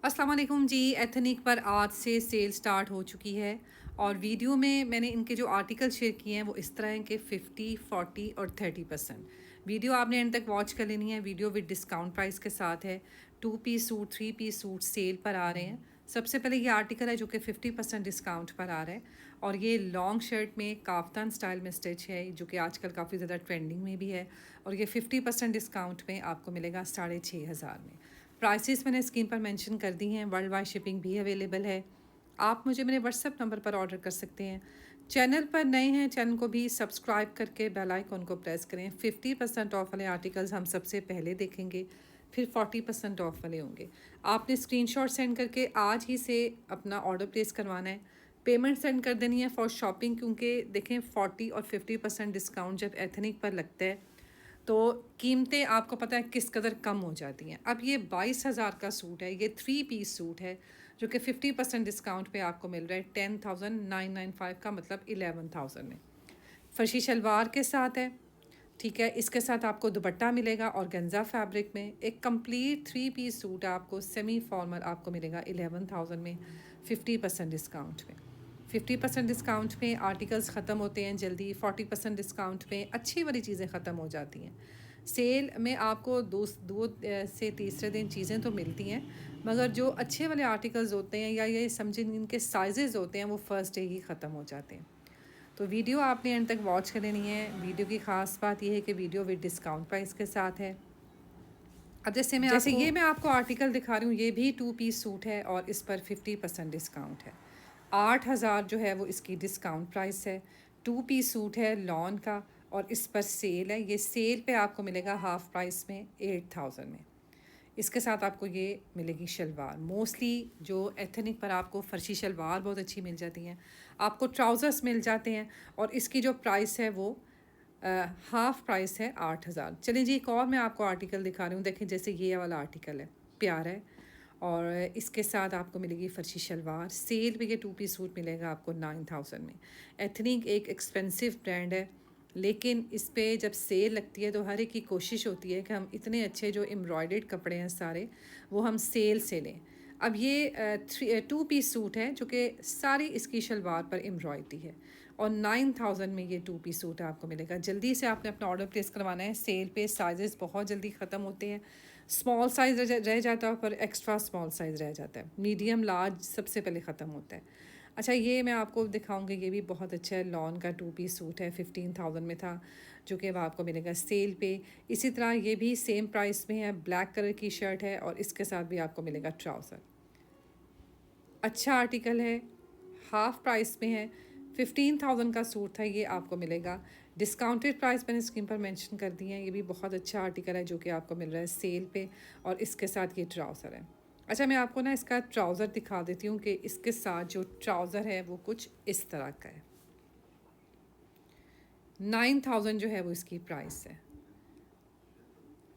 अस्सलाम वालेकुम जी। एथनिक पर आज से सेल स्टार्ट हो चुकी है और वीडियो में मैंने इनके जो आर्टिकल शेयर किए हैं वो इस तरह हैं कि 50, 40 और 30%। वीडियो आपने एंड तक वॉच कर लेनी है। वीडियो विद डिस्काउंट प्राइस के साथ है। 2 piece suit, 3 piece suit sale पर आ रहे हैं। सबसे पहले ये आर्टिकल है जो कि 50% डिस्काउंट पर आ रहा है और ये लॉन्ग शर्ट में काफ्तान स्टाइल में स्टिच है जो कि आजकल काफ़ी ज़्यादा ट्रेंडिंग में भी है और ये 50% डिस्काउंट में आपको मिलेगा 6,500 में। प्राइसेस मैंने स्क्रीन पर मेंशन कर दी हैं। वर्ल्ड वाइड शिपिंग भी अवेलेबल है। आप मुझे मेरे व्हाट्सएप नंबर पर ऑर्डर कर सकते हैं। चैनल पर नए हैं, चैनल को भी सब्सक्राइब करके बेल आइकन को प्रेस करें। 50% ऑफ वाले आर्टिकल्स हम सबसे पहले देखेंगे, फिर 40% ऑफ वाले होंगे। आपने स्क्रीनशॉट सेंड करके आज ही से अपना ऑर्डर प्लेस करवाना है। पेमेंट सेंड कर देनी है फॉर शॉपिंग, क्योंकि देखें 40 और 50% डिस्काउंट जब एथनिक पर लगता है तो कीमतें आपको पता है किस कदर कम हो जाती हैं। अब ये 22,000 का सूट है, ये 3 पीस सूट है जो कि 50% डिस्काउंट पे आपको मिल रहा है 10,995 का, मतलब 11,000 में। फर्शी शलवार के साथ है, ठीक है। इसके साथ आपको दुपट्टा मिलेगा और गंजा फैब्रिक में। एक कंप्लीट 3 पीस सूट आपको सेमी फॉर्मल आपको मिलेगा 11,000 में, 50% डिस्काउंट में। 50% डिस्काउंट में आर्टिकल्स ख़त्म होते हैं जल्दी। 40% डिस्काउंट में अच्छी वाली चीज़ें ख़त्म हो जाती हैं। सेल में आपको दो से तीसरे दिन चीज़ें तो मिलती हैं, मगर जो अच्छे वाले आर्टिकल्स होते हैं या ये समझें इनके साइजेज़ होते हैं वो फर्स्ट डे ही ख़त्म हो जाते हैं। तो वीडियो आपने एंड तक वॉच कर लेनी है। वीडियो की ख़ास बात यह है कि वीडियो विद डिस्काउंट प्राइस के साथ है। अब जैसे ये मैं आपको आर्टिकल दिखा रही हूँ, ये भी 2 पीस सूट है और इस पर 50% डिस्काउंट है। 8,000 जो है वो इसकी डिस्काउंट प्राइस है। 2 पीस सूट है लॉन का और इस पर सेल है। ये सेल पे आपको मिलेगा हाफ प्राइस में 8,000 में। इसके साथ आपको ये मिलेगी शलवार। मोस्टली जो एथनिक पर आपको फ़र्शी शलवार बहुत अच्छी मिल जाती हैं, आपको ट्राउज़र्स मिल जाते हैं और इसकी जो प्राइस है वो हाफ़ प्राइस है 8,000। चलिए जी, एक और मैं आपको आर्टिकल दिखा रही हूँ। देखें जैसे ये वाला आर्टिकल है, प्यारा है और इसके साथ आपको मिलेगी फ़र्शी शलवार। सेल पे ये 2 पीस सूट मिलेगा आपको 9,000 में। एथनिक एक एक्सपेंसिव ब्रांड है, लेकिन इस पे जब सेल लगती है तो हर एक की कोशिश होती है कि हम इतने अच्छे जो एम्ब्रॉयडर्ड कपड़े हैं सारे, वो हम सेल से लें। अब ये 2 पीस सूट है जो कि सारी इसकी शलवार पर एम्ब्रॉयडरी है और 9,000 में ये 2 पीस सूट आपको मिलेगा। जल्दी से आपने अपना ऑर्डर प्लेस करवाना है। सेल पे साइजेस बहुत जल्दी ख़त्म होते हैं। स्मॉल साइज़ रह जाता है पर एक्स्ट्रा स्मॉल साइज़ रह जाता है। मीडियम लार्ज सबसे पहले ख़त्म होता है। अच्छा, ये मैं आपको दिखाऊंगी। ये भी बहुत अच्छा है। लॉन का 2 पीस सूट है, 15,000 में था जो कि अब आपको मिलेगा सेल पे। इसी तरह ये भी सेम प्राइस में है। ब्लैक कलर की शर्ट है और इसके साथ भी आपको मिलेगा ट्राउज़र। अच्छा आर्टिकल है, हाफ प्राइस में है। 15,000 का सूट था, ये आपको मिलेगा डिस्काउंटेड प्राइस। मैंने स्क्रीन पर मेंशन कर दी है। ये भी बहुत अच्छा आर्टिकल है जो कि आपको मिल रहा है सेल पे और इसके साथ ये ट्राउज़र है। अच्छा, मैं आपको ना इसका ट्राउज़र दिखा देती हूँ कि इसके साथ जो ट्राउज़र है वो कुछ इस तरह का है। 9,000 जो है वो इसकी प्राइस है।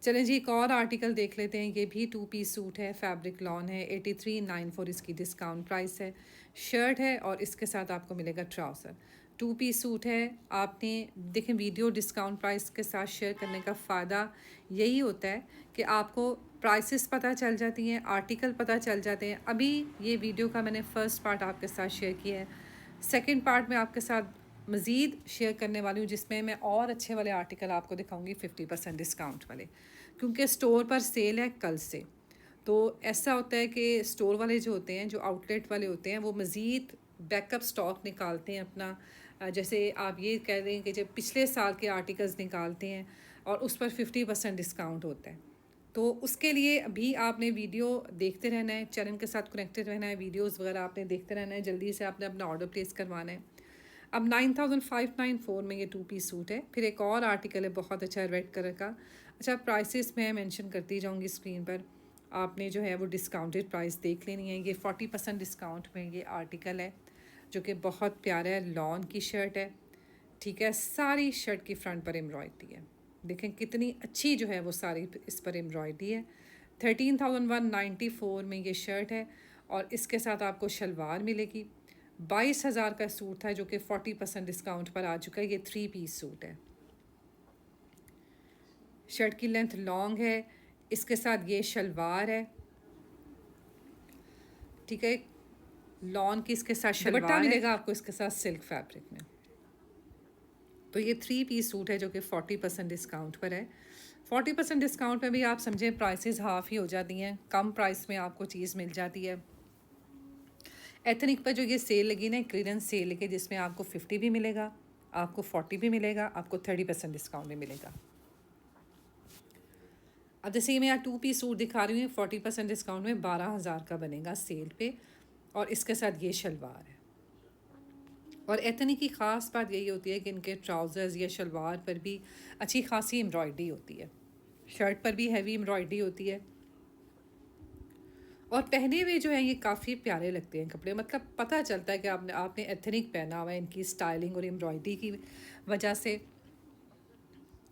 चलें जी, एक और आर्टिकल देख लेते हैं। ये भी 2 पीस सूट है, फैब्रिक लॉन है। 8394 इसकी डिस्काउंट प्राइस है। शर्ट है और इसके साथ आपको मिलेगा ट्राउज़र। 2 पीस सूट है। आपने देखें वीडियो डिस्काउंट प्राइस के साथ शेयर करने का फ़ायदा यही होता है कि आपको प्राइसेस पता चल जाती हैं, आर्टिकल पता चल जाते हैं। अभी ये वीडियो का मैंने फ़र्स्ट पार्ट आपके साथ शेयर किया है। सेकंड पार्ट में आपके साथ मज़ीद शेयर करने वाली हूँ जिसमें मैं और अच्छे वाले आर्टिकल आपको दिखाऊंगी 50% डिस्काउंट वाले, क्योंकि स्टोर पर सेल है कल से। तो ऐसा होता है कि स्टोर वाले जो होते हैं, जो आउटलेट वाले होते हैं, वो मज़ीद बैकअप स्टॉक निकालते हैं अपना। जैसे आप ये कह रहे हैं कि जब पिछले साल के आर्टिकल्स निकालते हैं और उस पर 50% डिस्काउंट होता है। तो उसके लिए भी आपने वीडियो देखते रहना है, चैनल के साथ कनेक्टेड रहना है, वीडियोस वगैरह आपने देखते रहना है। जल्दी से आपने अपना ऑर्डर प्लेस करवाना है। अब 9,594 में ये 2 पीस सूट है। फिर एक और आर्टिकल है बहुत अच्छा, रेड कलर का। अच्छा, प्राइसेस मैं मेंशन करती जाऊंगी स्क्रीन पर। आपने जो है वो डिस्काउंटेड प्राइस देख लेनी है। ये 40% डिस्काउंट में ये आर्टिकल है जो कि बहुत प्यारा है। लॉन की शर्ट है, ठीक है। सारी शर्ट की फ्रंट पर एम्ब्रॉयडरी है। देखें कितनी अच्छी जो है वो सारी इस पर एम्ब्रॉयडरी है। 13,194 में ये शर्ट है और इसके साथ आपको शलवार मिलेगी। 22,000 का सूट था जो कि 40% डिस्काउंट पर आ चुका है। ये 3 पीस सूट है। शर्ट की लेंथ लॉन्ग है। इसके साथ ये शलवार है ठीक है। लॉन की इसके साथ दुपट्टा मिलेगा आपको इसके साथ सिल्क फैब्रिक में। तो ये 3 पीस सूट है जो कि 40% डिस्काउंट पर है। 40% डिस्काउंट में भी आप समझें प्राइसेस हाफ़ ही हो जाती हैं, कम प्राइस में आपको चीज़ मिल जाती है। एथनिक पर जो ये सेल लगी ना, क्लियरेंस सेल लगी, जिसमें आपको 50 भी मिलेगा, आपको 40 भी मिलेगा, आपको 30% डिस्काउंट भी मिलेगा। अब जैसे मैं यहाँ 2 पीस सूट दिखा रही हूँ, 40% डिस्काउंट में 12,000 का बनेगा सेल पे, और इसके साथ ये शलवार है। और एथनिक की ख़ास बात यही होती है कि इनके ट्राउज़र्स या शलवार पर भी अच्छी खासी एम्ब्रॉयडरी होती है, शर्ट पर भी हैवी एम्ब्रॉयडरी होती है, और पहने हुए जो है ये काफ़ी प्यारे लगते हैं कपड़े। मतलब पता चलता है कि आपने आपने एथनिक पहना हुआ है इनकी स्टाइलिंग और एम्ब्रॉयडरी की वजह से।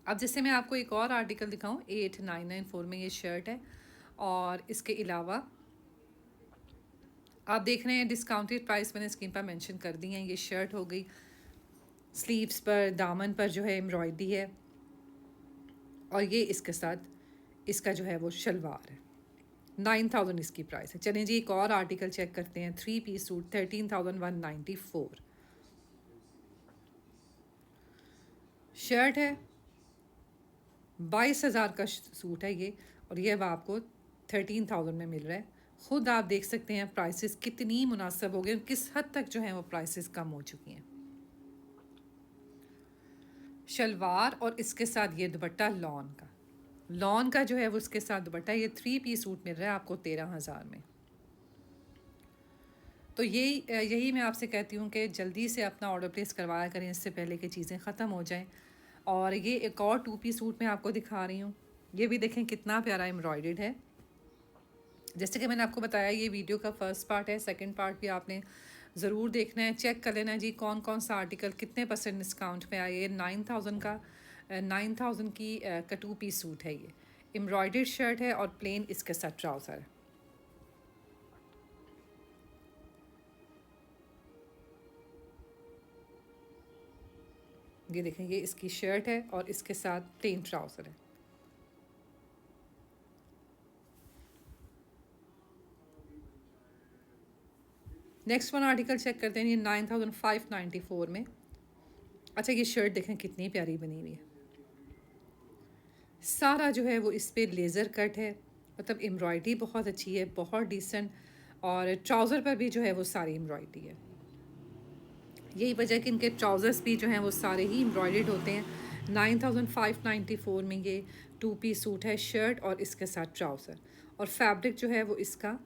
अब जैसे मैं आपको एक और आर्टिकल दिखाऊं, 8994 में ये शर्ट है, और इसके अलावा आप देख रहे हैं डिस्काउंटेड प्राइस मैंने स्क्रीन पर मेंशन कर दी हैं। ये शर्ट हो गई, स्लीव्स पर दामन पर जो है एम्ब्रॉयडरी है, और ये इसके साथ इसका जो है वो शलवार है। 9,000 इसकी प्राइस है। चलें जी, एक और आर्टिकल चेक करते हैं। 3 पीस सूट 13,194 शर्ट है, 22,000 का सूट है ये, और ये अब आपको 13,000 में मिल रहा है। ख़ुद आप देख सकते हैं प्राइसेस कितनी मुनासिब हो गए, किस हद तक जो है वो प्राइसेस कम हो चुकी हैं। शलवार और इसके साथ ये दुपट्टा लॉन का जो है वो उसके साथ दुपट्टा, ये 3 पीस सूट मिल रहा है आपको 13,000 में। तो यही मैं आपसे कहती हूँ कि जल्दी से अपना ऑर्डर प्लेस करवाया करें, इससे पहले कि चीज़ें ख़त्म हो जाएं। और ये एक और 2 पीस सूट मैं आपको दिखा रही हूँ, ये भी देखें कितना प्यारा एम्ब्रॉयडर्ड है। जैसे कि मैंने आपको बताया ये वीडियो का फर्स्ट पार्ट है, सेकंड पार्ट भी आपने ज़रूर देखना है, चेक कर लेना जी कौन कौन सा आर्टिकल कितने % डिस्काउंट में आया। ये 9,000 की का 2 पीस सूट है। ये एम्ब्रॉयडर्ड शर्ट है और प्लेन इसके साथ ट्राउज़र है। ये देखें, ये इसकी शर्ट है और इसके साथ प्लेन ट्राउज़र है। नेक्स्ट वन आर्टिकल चेक करते हैं, ये 9,594 में। अच्छा, ये शर्ट देखें कितनी प्यारी बनी हुई है, सारा जो है वो इस पर लेज़र कट है, मतलब एम्ब्रॉयडरी बहुत अच्छी है, बहुत डिसेंट, और ट्राउज़र पर भी जो है वो सारी एम्ब्रॉयडरी है। यही वजह कि इनके ट्राउज़र्स भी जो हैं वो सारे ही एम्ब्रॉयडर्ड होते हैं। 9,594 में ये 2 पीस सूट है, शर्ट और इसके साथ ट्राउज़र, और फैब्रिक जो है वो इसका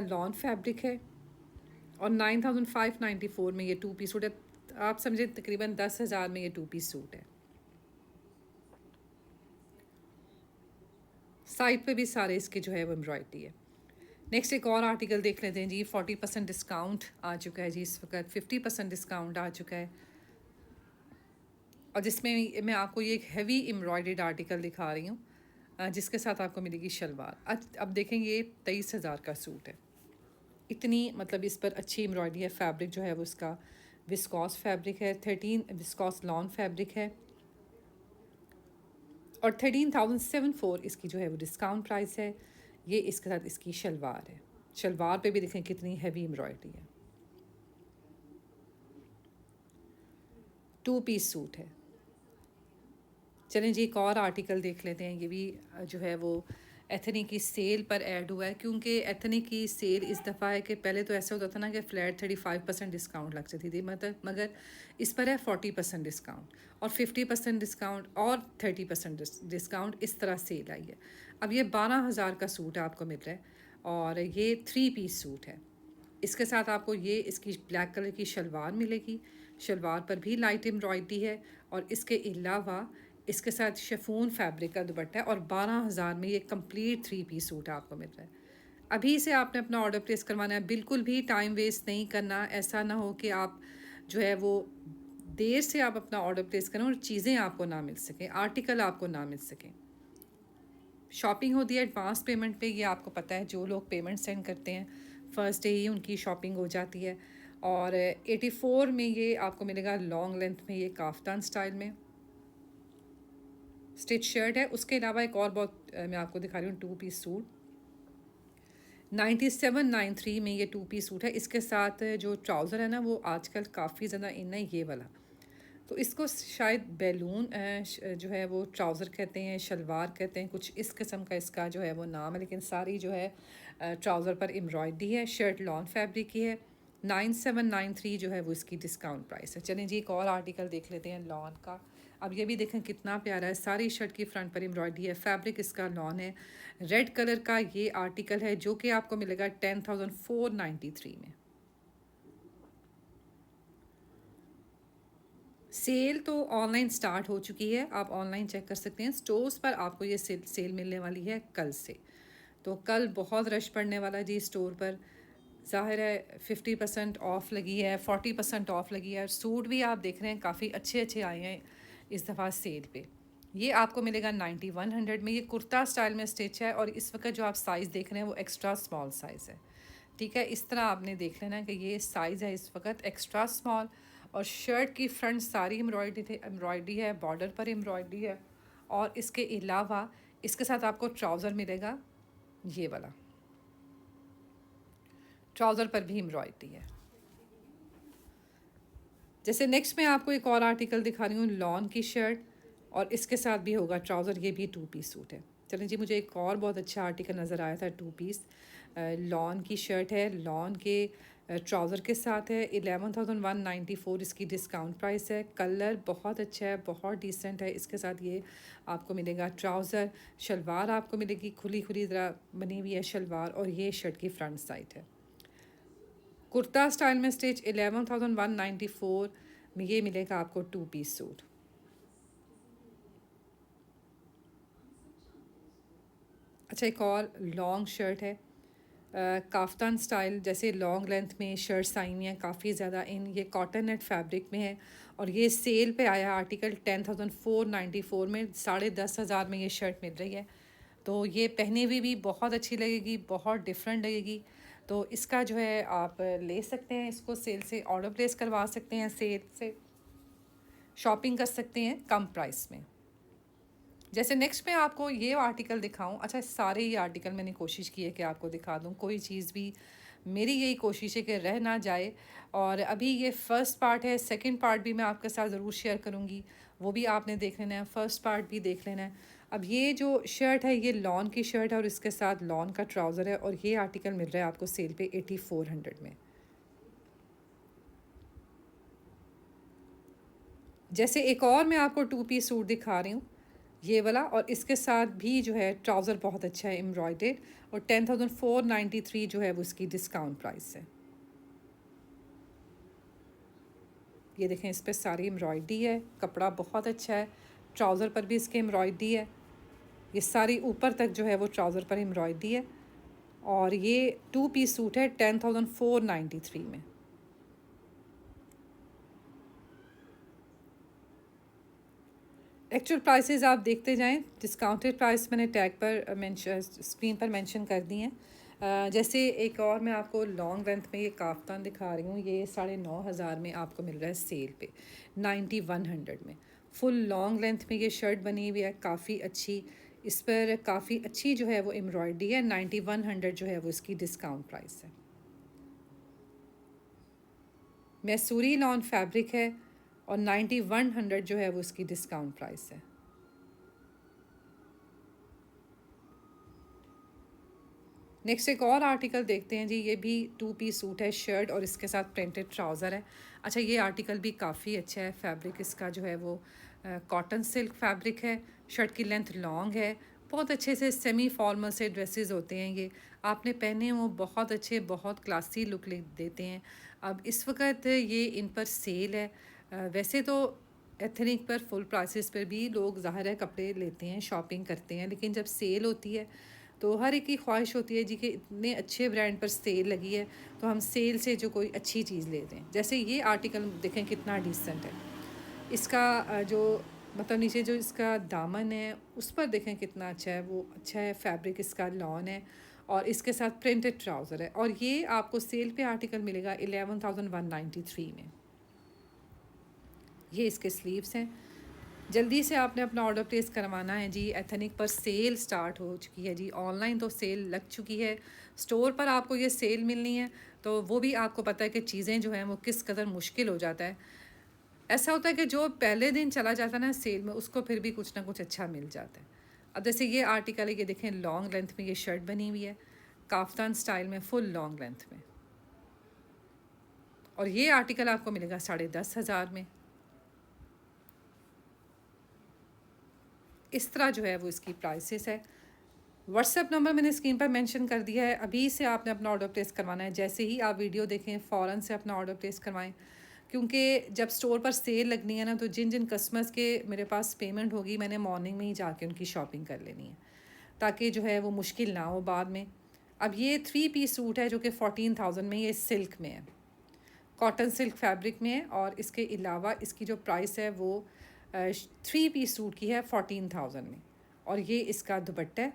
लॉन फैब्रिक है, और 9,594 में ये 2 पीस सूट है। आप समझे तकरीबन 10,000 में ये 2 पीस सूट है। साइड पे भी सारे इसके जो है वो एम्ब्रॉयडरी है। नेक्स्ट एक और आर्टिकल देख लेते हैं जी। 40% डिस्काउंट आ चुका है जी, इस वक्त 50% डिस्काउंट आ चुका है, और जिसमें मैं आपको ये एक हैवी एम्ब्रॉयडर्ड आर्टिकल दिखा रही हूँ, जिसके साथ आपको मिलेगी शलवार। अब देखें, ये 23,000 का सूट है। इतनी मतलब इस पर अच्छी एम्ब्रॉयडरी है। फैब्रिक जो है वो इसका विस्कॉस फैब्रिक है, 13 विस्कॉस लॉन फैब्रिक है, और 13,704 इसकी जो है वो डिस्काउंट प्राइस है। ये इसके साथ इसकी शलवार है। शलवार पे भी देखें कितनी हैवी एम्ब्रॉयडरी है। 2 पीस सूट है। चलें जी, एक और आर्टिकल देख लेते हैं। ये भी जो है वो एथनिक की सेल पर ऐड हुआ है, क्योंकि एथनिक की सेल इस दफ़ा है कि पहले तो ऐसा होता था ना कि फ्लैट 35% डिस्काउंट लग जाती थी, मतलब मगर इस पर है 40% डिस्काउंट, और 50% डिस्काउंट, और 30% डिस्काउंट, इस तरह सेल आई है। अब ये 12,000 का सूट आपको मिल रहा है, और ये 3 पीस सूट है। इसके साथ आपको ये इसकी ब्लैक कलर की शलवार मिलेगी, शलवार पर भी लाइट एम्ब्रॉयडरी है, और इसके अलावा इसके साथ शिफॉन फैब्रिक का दुपट्टा है, और 12,000 में ये कंप्लीट 3 पीस सूट आपको मिल रहा है। अभी से आपने अपना ऑर्डर प्लेस करवाना है, बिल्कुल भी टाइम वेस्ट नहीं करना। ऐसा ना हो कि आप जो है वो देर से आप अपना ऑर्डर प्लेस करें और चीज़ें आपको ना मिल सकें, आर्टिकल आपको ना मिल सकें। शॉपिंग होती है एडवांस पेमेंट पे, ये आपको पता है। जो लोग पेमेंट सेंड करते हैं फ़र्स्ट डे ही उनकी शॉपिंग हो जाती है। और 84 में ये आपको मिलेगा लॉन्ग लेंथ में, ये काफ्तान स्टाइल में स्टिच शर्ट है। उसके अलावा एक और बहुत मैं आपको दिखा रही हूँ 2 पीस सूट, 9793 में ये 2 पीस सूट है। इसके साथ जो ट्राउज़र है ना वो आजकल काफ़ी ज़्यादा इन है, ये वाला। तो इसको शायद बैलून जो है वो ट्राउज़र कहते हैं, शलवार कहते हैं, कुछ इस किस्म का इसका जो है वो नाम है। लेकिन सारी जो है ट्राउज़र पर एम्ब्रॉयडरी है। शर्ट लॉन फैब्रिक की है। 9793 जो है वो इसकी डिस्काउंट प्राइस है। चलें जी, एक और आर्टिकल देख लेते हैं लॉन का। अब ये भी देखें कितना प्यारा है, सारी शर्ट की फ्रंट पर एम्ब्रॉयडरी है। फैब्रिक इसका लॉन है। रेड कलर का ये आर्टिकल है जो कि आपको मिलेगा 10,493 में। सेल तो ऑनलाइन स्टार्ट हो चुकी है, आप ऑनलाइन चेक कर सकते हैं। स्टोर्स पर आपको ये सेल मिलने वाली है कल से। तो कल बहुत रश पड़ने वाला है जी स्टोर पर। ज़ाहिर है 50% ऑफ लगी है, 40% ऑफ लगी है। सूट भी आप देख रहे हैं काफ़ी अच्छे अच्छे आए हैं इस दफ़ा सेल पे। ये आपको मिलेगा 9100 में। ये कुर्ता स्टाइल में स्टिच है और इस वक्त जो आप साइज़ देख रहे हैं वो एक्स्ट्रा स्मॉल साइज़ है। ठीक है, इस तरह आपने देख लेना कि ये साइज़ है इस वक्त एक्स्ट्रा स्मॉल। और शर्ट की फ्रंट सारी एम्ब्रॉयडरी है, बॉर्डर पर एम्ब्रॉयडरी है। और इसके अलावा इसके साथ आपको ट्राउज़र मिलेगा ये वाला, ट्राउज़र पर भी एम्ब्रॉयडरी है। जैसे नेक्स्ट मैं आपको एक और आर्टिकल दिखा रही हूँ, लॉन की शर्ट और इसके साथ भी होगा ट्राउज़र। ये भी 2 पीस सूट है। चलें जी, मुझे एक और बहुत अच्छा आर्टिकल नज़र आया था 2 पीस लॉन की शर्ट है। लॉन के ट्राउज़र के साथ है। 11,194 इसकी डिस्काउंट प्राइस है। कलर बहुत अच्छा है, बहुत डिसेंट है। इसके साथ ये आपको मिलेगा ट्राउज़र। शलवार आपको मिलेगी खुली खुली तरह बनी हुई है शलवार, और ये शर्ट की फ्रंट साइड है। कुर्ता स्टाइल में स्टिच 11,194 में ये मिलेगा आपको 2 पीस सूट। अच्छा, एक और लॉन्ग शर्ट है काफ्तान स्टाइल। जैसे लॉन्ग लेंथ में शर्ट्स आई हुई हैं काफ़ी ज़्यादा इन, ये कॉटन नेट फैब्रिक में है। और ये सेल पे आया आर्टिकल 10,494 में। 10,500 में ये शर्ट मिल रही है। तो ये पहने हुई भी बहुत अच्छी लगेगी, बहुत डिफरेंट लगेगी। तो इसका जो है आप ले सकते हैं, इसको सेल से ऑर्डर प्लेस करवा सकते हैं, सेल से शॉपिंग कर सकते हैं कम प्राइस में। जैसे नेक्स्ट मैं आपको ये आर्टिकल दिखाऊं। अच्छा, सारे ही आर्टिकल मैंने कोशिश की है कि आपको दिखा दूं, कोई चीज़ भी मेरी यही कोशिश है कि रह ना जाए। और अभी ये फ़र्स्ट पार्ट है, सेकंड पार्ट भी मैं आपके साथ ज़रूर शेयर करूंगी, वो भी आपने देख लेना है, फ़र्स्ट पार्ट भी देख लेना है। अब ये जो शर्ट है ये लॉन की शर्ट है और इसके साथ लॉन का ट्राउज़र है, और ये आर्टिकल मिल रहा है आपको सेल पे 8400 में। जैसे एक और मैं आपको 2 पीस सूट दिखा रही हूँ ये वाला, और इसके साथ भी जो है ट्राउज़र बहुत अच्छा है एम्ब्रॉयडेड, और 10,493 जो है वो इसकी डिस्काउंट प्राइस है। ये देखें, इस पर सारी एम्ब्रॉयडरी है, कपड़ा बहुत अच्छा है। ट्राउज़र पर भी इसके एम्ब्रॉयडरी है। ये सारी ऊपर तक जो है वो ट्राउज़र पर एम्ब्रॉयडरी है। और ये 2 पीस सूट है 10,493 में। एक्चुअल प्राइसेस आप देखते जाएं, डिस्काउंटेड प्राइस मैंने टैग पर स्क्रीन पर मेंशन कर दी हैं। जैसे एक और मैं आपको लॉन्ग लेंथ में ये काफ्तान दिखा रही हूँ, ये 9,500 में आपको मिल रहा है सेल पे 9100 में। फुल लॉन्ग लेंथ में ये शर्ट बनी हुई है काफ़ी अच्छी। इस पर काफ़ी अच्छी जो है वो एम्ब्रॉयडरी है। 9100 जो है वो इसकी डिस्काउंट प्राइस है। मैसूरी लॉन फैब्रिक है और 9100 जो है वो इसकी डिस्काउंट प्राइस है। नेक्स्ट एक और आर्टिकल देखते हैं जी। ये भी 2 पीस सूट है, शर्ट और इसके साथ प्रिंटेड ट्राउज़र है। अच्छा, ये आर्टिकल भी काफ़ी अच्छा है। फैब्रिक इसका जो है वो कॉटन सिल्क फैब्रिक है। शर्ट की लेंथ लॉन्ग है। बहुत अच्छे से सेमी फॉर्मल से ड्रेसेस होते हैं ये, आपने पहने वो बहुत अच्छे, बहुत क्लासी लुक देते हैं। अब इस वक्त ये इन पर सेल है। वैसे तो एथनिक पर फुल प्राइसेस पर भी लोग ज़ाहिर है कपड़े लेते हैं, शॉपिंग करते हैं, लेकिन जब सेल होती है तो हर एक की ख्वाहिश होती है जी कि इतने अच्छे ब्रांड पर सेल लगी है तो हम सेल से जो कोई अच्छी चीज़ ले दें। जैसे ये आर्टिकल देखें कितना डिसेंट है। इसका जो मतलब नीचे जो इसका दामन है उस पर देखें कितना अच्छा है, वो अच्छा है। फैब्रिक इसका लॉन है और इसके साथ प्रिंटेड ट्राउज़र है, और ये आपको सेल पे आर्टिकल मिलेगा 11,193 में। ये इसके स्लीव्स हैं। जल्दी से आपने अपना ऑर्डर प्लेस करवाना है जी। एथनिक पर सेल स्टार्ट हो चुकी है जी। ऑनलाइन तो सेल लग चुकी है, स्टोर पर आपको ये सेल मिलनी है तो वो भी आपको पता है कि चीज़ें जो हैं वो किस कदर मुश्किल हो जाता है। ऐसा होता है कि जो पहले दिन चला जाता है ना सेल में, उसको फिर भी कुछ ना कुछ अच्छा मिल जाता है। अब जैसे ये आर्टिकल है, ये देखें लॉन्ग लेंथ में ये शर्ट बनी हुई है, काफ्तान स्टाइल में फुल लॉन्ग लेंथ में, और ये आर्टिकल आपको मिलेगा 10,500 में। इस तरह जो है वो इसकी प्राइसेस है। व्हाट्सएप नंबर मैंने स्क्रीन पर मेंशन कर दिया है, अभी से आपने अपना ऑर्डर प्लेस करवाना है। जैसे ही आप वीडियो देखें फ़ौरन से अपना ऑर्डर प्लेस करवाएं, क्योंकि जब स्टोर पर सेल लगनी है ना, तो जिन जिन कस्टमर्स के मेरे पास पेमेंट होगी, मैंने मॉर्निंग में ही जाके उनकी शॉपिंग कर लेनी है, ताकि जो है वो मुश्किल ना हो बाद में। अब ये 3 पीस सूट है जो कि 14,000 में, ये सिल्क में है, कॉटन सिल्क फैब्रिक में है, और इसके अलावा इसकी जो प्राइस है वो 3 पीस सूट की है 14,000 में। और ये इसका दुपट्टा है,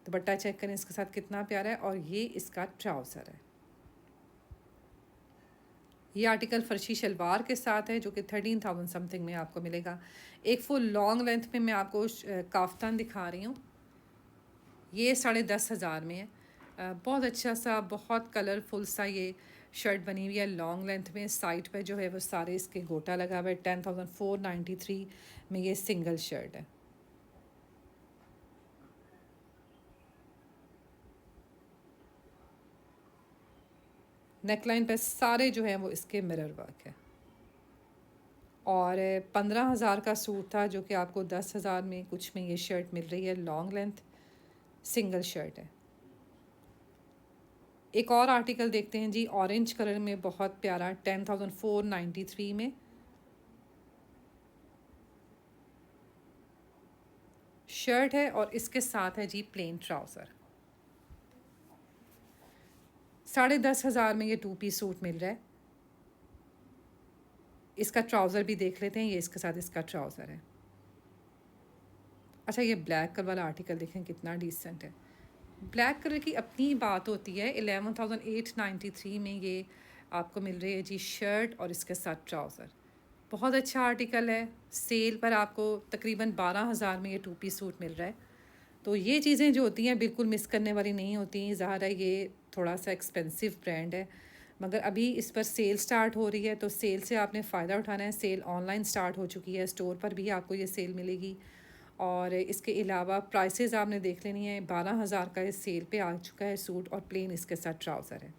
दुपट्टा चेक करें इसके साथ कितना प्यारा है, और ये इसका ट्राउज़र है। ये आर्टिकल फर्शी शलवार के साथ है जो कि 13,000 समथिंग में आपको मिलेगा। एक फुल लॉन्ग लेंथ में मैं आपको काफ्तान दिखा रही हूँ, ये 10,500 में है। बहुत अच्छा सा, बहुत कलरफुल सा ये शर्ट बनी हुई है लॉन्ग लेंथ में। साइड पे जो है वो सारे इसके गोटा लगा हुआ है। 10,493 में ये सिंगल शर्ट है। नेकलाइन पे सारे जो है वो इसके मिरर वर्क है। और 15,000 का सूट था जो कि आपको 10,000 में कुछ में ये शर्ट मिल रही है, लॉन्ग लेंथ सिंगल शर्ट है। एक और आर्टिकल देखते हैं जी, ऑरेंज कलर में बहुत प्यारा, 10,493 में शर्ट है, और इसके साथ है जी प्लेन ट्राउज़र। 10,500 में ये 2 पीस सूट मिल रहा है। इसका ट्राउज़र भी देख लेते हैं, ये इसके साथ इसका ट्राउज़र है। अच्छा, ये ब्लैक कलर वाला आर्टिकल देखें कितना डिसेंट है। ब्लैक कलर की अपनी बात होती है। 11,893 में ये आपको मिल रही है जी शर्ट, और इसके साथ ट्राउज़र। बहुत अच्छा आर्टिकल है। सेल पर आपको तकरीबन 12,000 में ये 2 पीस सूट मिल रहा है। तो ये चीज़ें जो होती हैं बिल्कुल मिस करने वाली नहीं होती। ज़ाहिर है ये थोड़ा सा एक्सपेंसिव ब्रांड है, मगर अभी इस पर सेल स्टार्ट हो रही है, तो सेल से आपने फ़ायदा उठाना है। सेल ऑनलाइन स्टार्ट हो चुकी है, स्टोर पर भी आपको ये सेल मिलेगी। और इसके अलावा प्राइसेस आपने देख लेनी है। 12,000 का इस सेल पे आ चुका है सूट, और प्लेन इसके साथ ट्राउज़र है।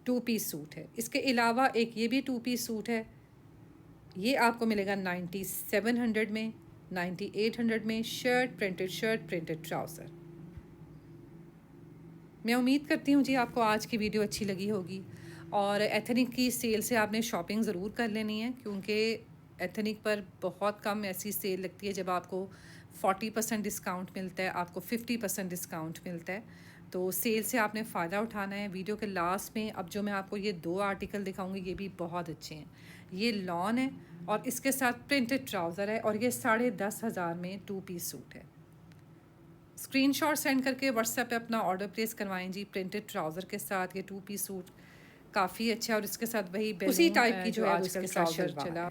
2 पीस सूट है। इसके अलावा एक ये भी 2 पीस सूट है, ये आपको मिलेगा 9,700 में, 9,800 में। Shirt, printed trouser. मैं उम्मीद करती हूँ जी आपको आज की वीडियो अच्छी लगी होगी, और एथनिक की सेल से आपने शॉपिंग ज़रूर कर लेनी है, क्योंकि एथनिक पर बहुत कम ऐसी सेल लगती है जब आपको 40% डिस्काउंट मिलता है, आपको 50% डिस्काउंट मिलता है। तो सेल से आपने फ़ायदा उठाना है। वीडियो के लास्ट में अब जो मैं आपको ये 2 आर्टिकल दिखाऊंगी, ये भी बहुत अच्छे हैं। ये लॉन है, और इसके साथ प्रिंटेड ट्राउज़र है, और ये 10,500 में 2 पीस सूट है। स्क्रीनशॉट सेंड करके व्हाट्सएप पे अपना ऑर्डर प्लेस करवाएं जी। प्रिंटेड ट्राउज़र के साथ ये 2 पीस सूट काफ़ी अच्छा है, और इसके साथ वही उसी टाइप की जो है उसके साथ ट्राउज़र चला।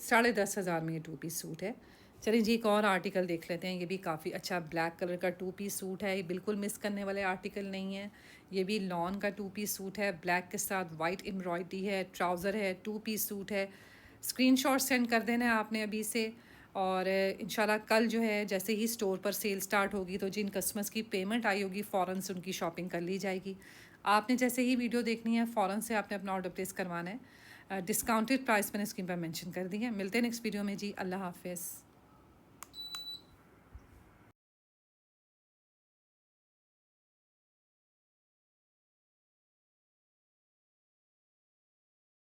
10,500 में ये 2 पीस सूट है। चलिए जी, एक और आर्टिकल देख लेते हैं। ये भी काफ़ी अच्छा ब्लैक कलर का 2 पीस सूट है। ये बिल्कुल मिस करने वाले आर्टिकल नहीं है। ये भी लॉन का 2 पीस सूट है, ब्लैक के साथ वाइट एम्ब्रॉयडरी है, ट्राउज़र है, 2 पीस सूट है। स्क्रीनशॉट सेंड कर देना है आपने अभी से। और इंशाल्लाह कल जो है जैसे ही स्टोर पर सेल स्टार्ट होगी, तो जिन कस्टमर्स की पेमेंट आई होगी फ़ौरन से उनकी शॉपिंग कर ली जाएगी। आपने जैसे ही वीडियो देखनी है फ़ौरन से आपने अपना ऑर्डर प्लेस करवाना है। डिस्काउंटेड प्राइस मैंने स्क्रीन पर मेंशन कर दी है। मिलते हैं नेक्स्ट वीडियो में जी। अल्लाह हाफ़िज़।